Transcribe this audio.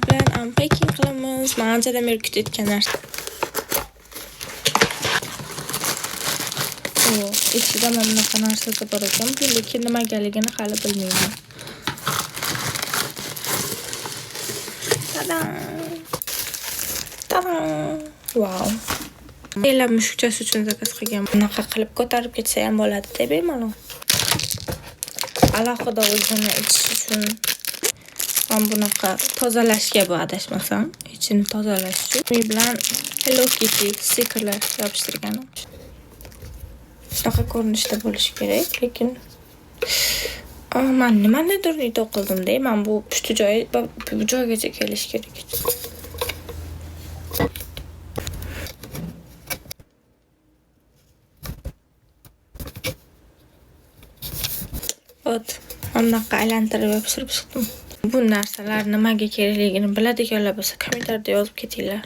bilan unpacking qilamiz. Men anchadan beri kutayotgan narsa. İçida mana bunaqa narsa bor ekan. Lekin nimagaligini hali bilmayman. Tada! Tada! Wow. Elam mushukchasi uchun zakaz qilgan. Bunaqa qilib ko'tarib ketsa ham bo'ladi deb bemalol. Alohida o'zini ichish uchun men bunaqa tozalashga bu adashmasam, ichini tozalash uchun men bilan Hello Kitty stikerlar yopishtirganim. Shunaqa ko'rinishda bo'lishi kerak, lekin men nimanidir to'qildim-da, men bu pushti joyi bu joygacha kelish kerak. Bunaqa aylantirib yopishtirib chiqdim. Bu narsalar nimaga kerakligini biladiganlar bo'lsa kommentariyada yozib ketinglar.